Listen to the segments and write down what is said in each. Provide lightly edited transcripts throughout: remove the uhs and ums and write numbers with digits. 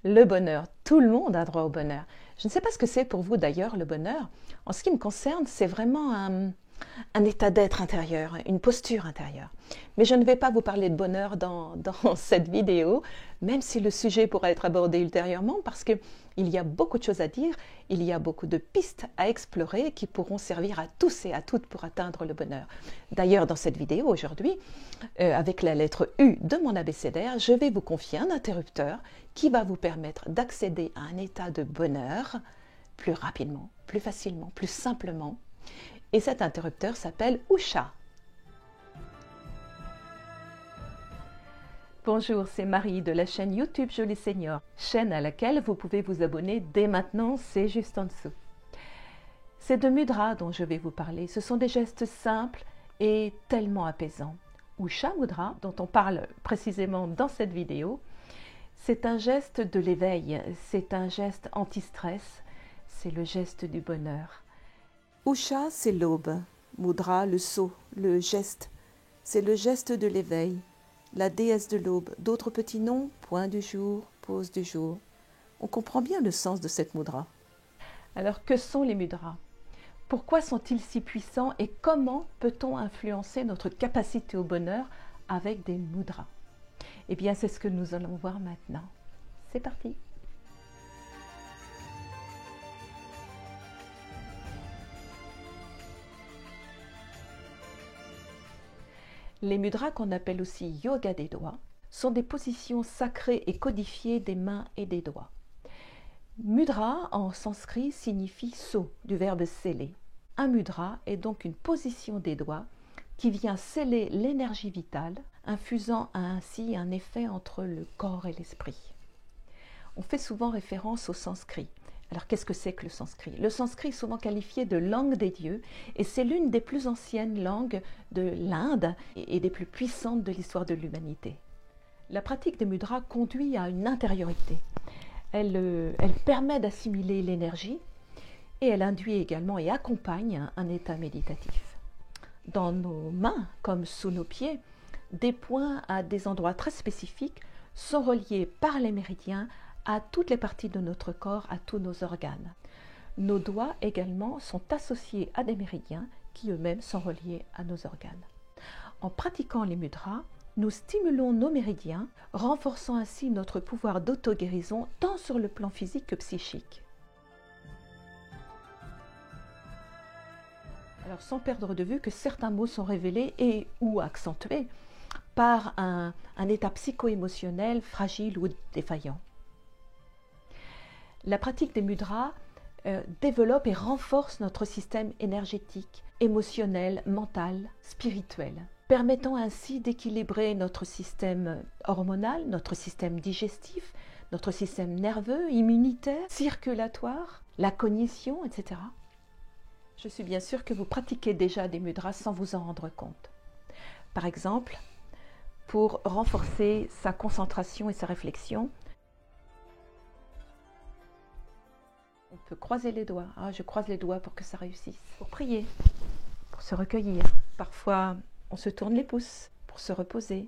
Le bonheur, tout le monde a droit au bonheur. Je ne sais pas ce que c'est pour vous d'ailleurs, le bonheur. En ce qui me concerne, c'est vraiment un état d'être intérieur, une posture intérieure. Mais je ne vais pas vous parler de bonheur dans cette vidéo, même si le sujet pourra être abordé ultérieurement, parce qu'il y a beaucoup de choses à dire, il y a beaucoup de pistes à explorer qui pourront servir à tous et à toutes pour atteindre le bonheur. D'ailleurs, dans cette vidéo aujourd'hui, avec la lettre U de mon abécédaire, je vais vous confier un interrupteur qui va vous permettre d'accéder à un état de bonheur plus rapidement, plus facilement, plus simplement. Et cet interrupteur s'appelle Usha. Bonjour, c'est Marie de la chaîne YouTube Jolie Senior, chaîne à laquelle vous pouvez vous abonner dès maintenant, c'est juste en dessous. C'est de mudras dont je vais vous parler. Ce sont des gestes simples et tellement apaisants. Usha Mudra, dont on parle précisément dans cette vidéo, c'est un geste de l'éveil, c'est un geste anti-stress, c'est le geste du bonheur. Usha, c'est l'aube. Mudra, le saut, le geste. C'est le geste de l'éveil. La déesse de l'aube. D'autres petits noms, point du jour, pause du jour. On comprend bien le sens de cette mudra. Alors, que sont les mudras? Pourquoi sont-ils si puissants et comment peut-on influencer notre capacité au bonheur avec des mudras? Eh bien, c'est ce que nous allons voir maintenant. C'est parti! Les mudras, qu'on appelle aussi yoga des doigts, sont des positions sacrées et codifiées des mains et des doigts. Mudra en sanskrit signifie saut, du verbe sceller. Un mudra est donc une position des doigts qui vient sceller l'énergie vitale, infusant ainsi un effet entre le corps et l'esprit. On fait souvent référence au sanskrit. Alors qu'est-ce que c'est que le sanskrit? Le sanskrit est souvent qualifié de langue des dieux et c'est l'une des plus anciennes langues de l'Inde et des plus puissantes de l'histoire de l'humanité. La pratique des mudras conduit à une intériorité. Elle permet d'assimiler l'énergie et elle induit également et accompagne un état méditatif. Dans nos mains, comme sous nos pieds, des points à des endroits très spécifiques sont reliés par les méridiens à toutes les parties de notre corps, à tous nos organes. Nos doigts également sont associés à des méridiens qui eux-mêmes sont reliés à nos organes. En pratiquant les mudras, nous stimulons nos méridiens, renforçant ainsi notre pouvoir d'auto-guérison tant sur le plan physique que psychique. Alors, sans perdre de vue que certains mots sont révélés et ou accentués par un état psycho-émotionnel fragile ou défaillant. La pratique des mudras développe et renforce notre système énergétique, émotionnel, mental, spirituel, permettant ainsi d'équilibrer notre système hormonal, notre système digestif, notre système nerveux, immunitaire, circulatoire, la cognition, etc. Je suis bien sûre que vous pratiquez déjà des mudras sans vous en rendre compte. Par exemple, pour renforcer sa concentration et sa réflexion, on peut croiser les doigts. Ah, je croise les doigts pour que ça réussisse. Pour prier, pour se recueillir. Parfois, on se tourne les pouces pour se reposer.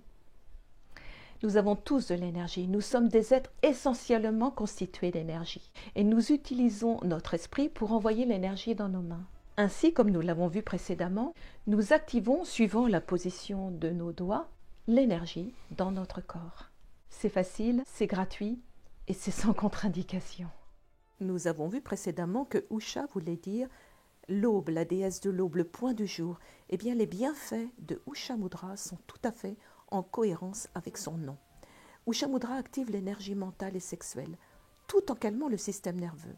Nous avons tous de l'énergie. Nous sommes des êtres essentiellement constitués d'énergie. Et nous utilisons notre esprit pour envoyer l'énergie dans nos mains. Ainsi, comme nous l'avons vu précédemment, nous activons, suivant la position de nos doigts, l'énergie dans notre corps. C'est facile, c'est gratuit et c'est sans contre-indication. Nous avons vu précédemment que Usha voulait dire l'aube, la déesse de l'aube, le point du jour. Eh bien, les bienfaits de Usha Mudra sont tout à fait en cohérence avec son nom. Usha Mudra active l'énergie mentale et sexuelle, tout en calmant le système nerveux.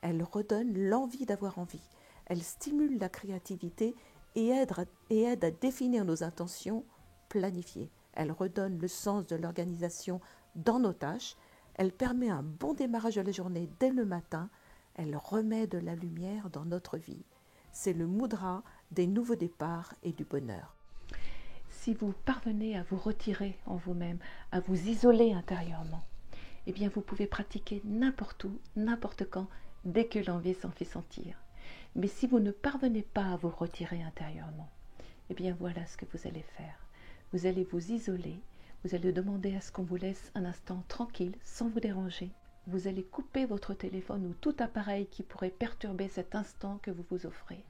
Elle redonne l'envie d'avoir envie. Elle stimule la créativité et aide à définir nos intentions planifiées. Elle redonne le sens de l'organisation dans nos tâches. Elle permet un bon démarrage de la journée dès le matin. Elle remet de la lumière dans notre vie. C'est le mudra des nouveaux départs et du bonheur. Si vous parvenez à vous retirer en vous-même, à vous isoler intérieurement, eh bien vous pouvez pratiquer n'importe où, n'importe quand, dès que l'envie s'en fait sentir. Mais si vous ne parvenez pas à vous retirer intérieurement, eh bien voilà ce que vous allez faire. Vous allez vous isoler, vous allez demander à ce qu'on vous laisse un instant tranquille, sans vous déranger. vous allez couper votre téléphone ou tout appareil qui pourrait perturber cet instant que vous vous offrez.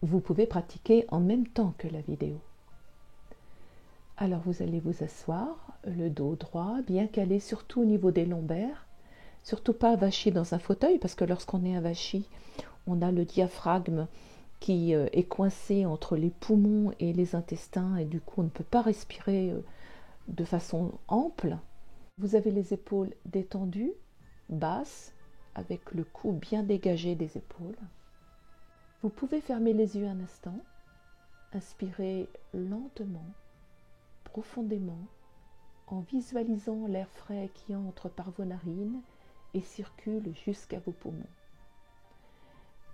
Vous pouvez pratiquer en même temps que la vidéo. Alors vous allez vous asseoir, le dos droit, bien calé surtout au niveau des lombaires, surtout pas avachi dans un fauteuil parce que lorsqu'on est avachi, on a le diaphragme qui est coincé entre les poumons et les intestins et du coup on ne peut pas respirer de façon ample. Vous avez les épaules détendues, basses, avec le cou bien dégagé des épaules. Vous pouvez fermer les yeux un instant, inspirer lentement, profondément, en visualisant l'air frais qui entre par vos narines et circule jusqu'à vos poumons.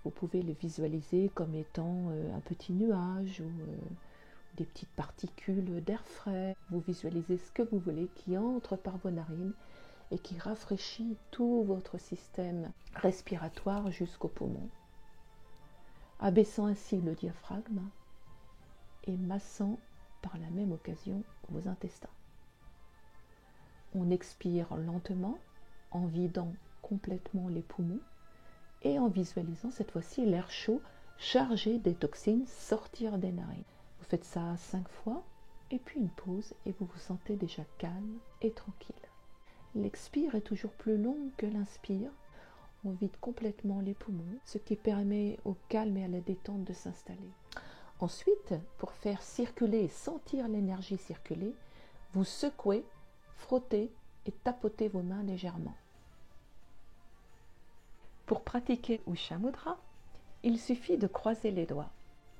Vous pouvez le visualiser comme étant un petit nuage ou des petites particules d'air frais. Vous visualisez ce que vous voulez qui entre par vos narines et qui rafraîchit tout votre système respiratoire jusqu'aux poumons, abaissant ainsi le diaphragme et massant par la même occasion vos intestins. On expire lentement en vidant complètement les poumons et en visualisant cette fois-ci l'air chaud chargé des toxines sortir des narines. Vous faites ça 5 fois et puis une pause et vous vous sentez déjà calme et tranquille. L'expire est toujours plus long que l'inspire. On vide complètement les poumons, ce qui permet au calme et à la détente de s'installer. Ensuite, pour faire circuler et sentir l'énergie circuler, vous secouez, frottez et tapotez vos mains légèrement. Pour pratiquer Usha Mudra, il suffit de croiser les doigts.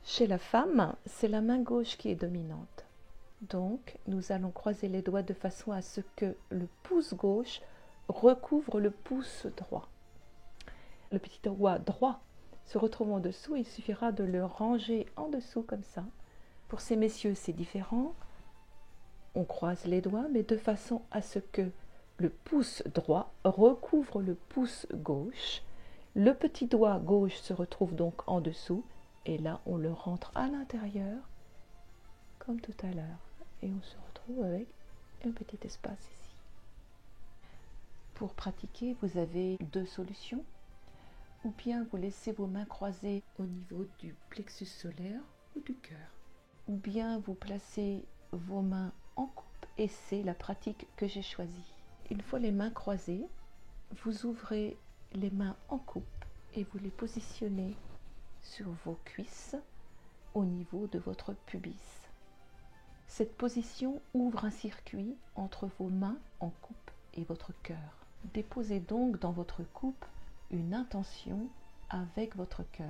Chez la femme, c'est la main gauche qui est dominante. Donc, nous allons croiser les doigts de façon à ce que le pouce gauche recouvre le pouce droit. Le petit doigt droit se retrouve en dessous, il suffira de le ranger en dessous comme ça. Pour ces messieurs, c'est différent. On croise les doigts, mais de façon à ce que le pouce droit recouvre le pouce gauche. Le petit doigt gauche se retrouve donc en dessous, et là, on le rentre à l'intérieur, comme tout à l'heure. Et on se retrouve avec un petit espace ici. Pour pratiquer, vous avez 2 solutions. Ou bien vous laissez vos mains croisées au niveau du plexus solaire ou du cœur. Ou bien vous placez vos mains en coupe et c'est la pratique que j'ai choisie. Une fois les mains croisées, vous ouvrez les mains en coupe et vous les positionnez sur vos cuisses au niveau de votre pubis. Cette position ouvre un circuit entre vos mains en coupe et votre cœur. Déposez donc dans votre coupe une intention avec votre cœur,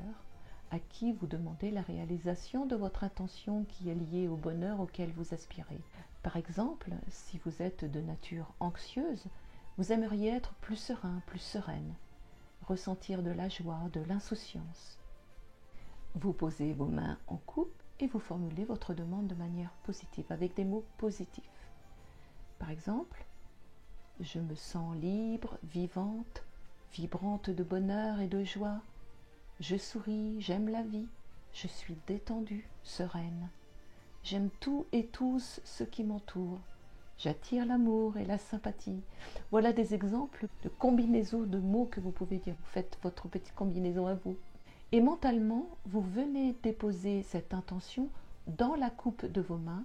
à qui vous demandez la réalisation de votre intention qui est liée au bonheur auquel vous aspirez. Par exemple, si vous êtes de nature anxieuse, vous aimeriez être plus serein, plus sereine, ressentir de la joie, de l'insouciance. Vous posez vos mains en coupe et vous formulez votre demande de manière positive, avec des mots positifs. Par exemple, je me sens libre, vivante, vibrante de bonheur et de joie. Je souris, j'aime la vie, je suis détendue, sereine. J'aime tout et tous ceux qui m'entourent. J'attire l'amour et la sympathie. Voilà des exemples de combinaisons de mots que vous pouvez dire. Vous faites votre petite combinaison à vous. Et mentalement, vous venez déposer cette intention dans la coupe de vos mains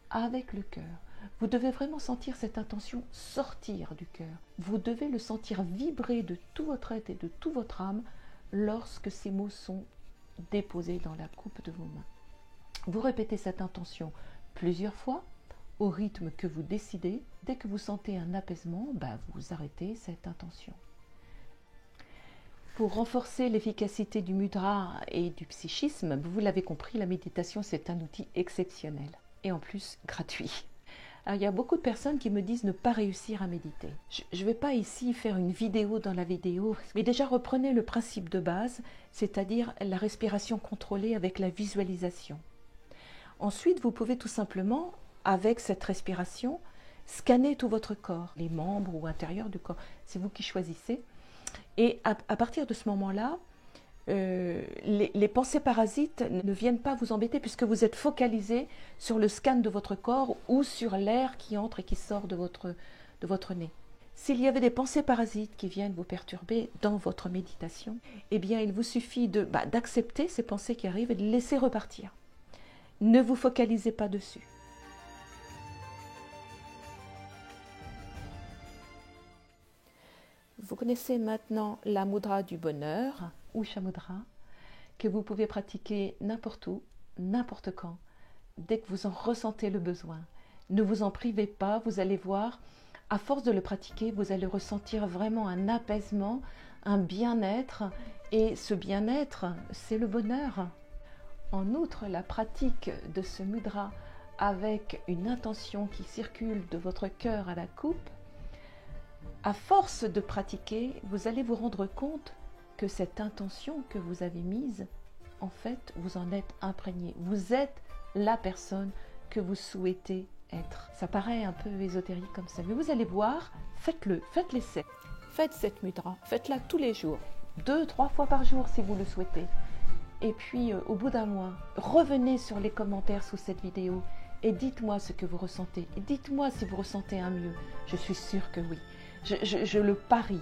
avec le cœur. Vous devez vraiment sentir cette intention sortir du cœur. Vous devez le sentir vibrer de tout votre être et de toute votre âme lorsque ces mots sont déposés dans la coupe de vos mains. Vous répétez cette intention plusieurs fois au rythme que vous décidez. Dès que vous sentez un apaisement, vous arrêtez cette intention. Pour renforcer l'efficacité du mudra et du psychisme, vous l'avez compris, la méditation c'est un outil exceptionnel et en plus gratuit. Alors, il y a beaucoup de personnes qui me disent ne pas réussir à méditer. Je ne vais pas ici faire une vidéo dans la vidéo, mais déjà reprenez le principe de base, c'est-à-dire la respiration contrôlée avec la visualisation. Ensuite, vous pouvez tout simplement, avec cette respiration, scanner tout votre corps, les membres ou intérieurs du corps. C'est vous qui choisissez. Et à partir de ce moment-là, les pensées parasites ne viennent pas vous embêter puisque vous êtes focalisé sur le scan de votre corps ou sur l'air qui entre et qui sort de votre nez. S'il y avait des pensées parasites qui viennent vous perturber dans votre méditation, eh bien il vous suffit d'accepter ces pensées qui arrivent et de les laisser repartir. Ne vous focalisez pas dessus. Vous connaissez maintenant la mudra du bonheur, Usha Mudra, que vous pouvez pratiquer n'importe où, n'importe quand, dès que vous en ressentez le besoin. Ne vous en privez pas, vous allez voir, à force de le pratiquer, vous allez ressentir vraiment un apaisement, un bien-être, et ce bien-être, c'est le bonheur. En outre, la pratique de ce mudra avec une intention qui circule de votre cœur à la coupe, à force de pratiquer, vous allez vous rendre compte que cette intention que vous avez mise, en fait, vous en êtes imprégné. Vous êtes la personne que vous souhaitez être. Ça paraît un peu ésotérique comme ça, mais vous allez voir, faites-le, faites l'essai. Faites cette mudra, faites-la tous les jours, 2-3 fois par jour si vous le souhaitez. Et puis, au bout d'un mois, revenez sur les commentaires sous cette vidéo et dites-moi ce que vous ressentez. Et dites-moi si vous ressentez un mieux. Je suis sûre que oui. Je le parie.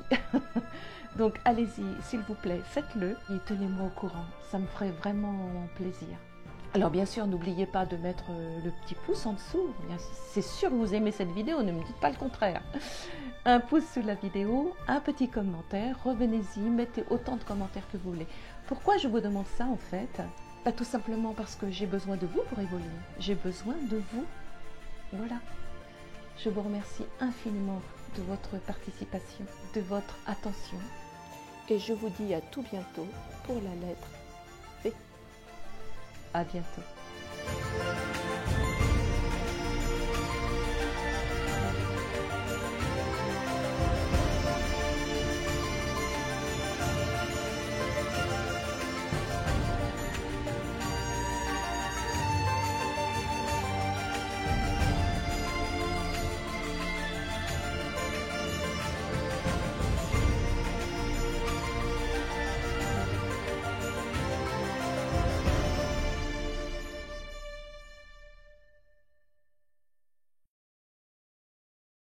Donc, allez-y, s'il vous plaît, faites-le et tenez-moi au courant. Ça me ferait vraiment plaisir. Alors, bien sûr, n'oubliez pas de mettre le petit pouce en dessous. C'est sûr que vous aimez cette vidéo, ne me dites pas le contraire. Un pouce sous la vidéo, un petit commentaire, revenez-y, mettez autant de commentaires que vous voulez. Pourquoi je vous demande ça en fait? Tout simplement parce que j'ai besoin de vous pour évoluer. J'ai besoin de vous. Voilà. Je vous remercie infiniment de votre participation, de votre attention. Et je vous dis à tout bientôt pour la lettre V. À bientôt.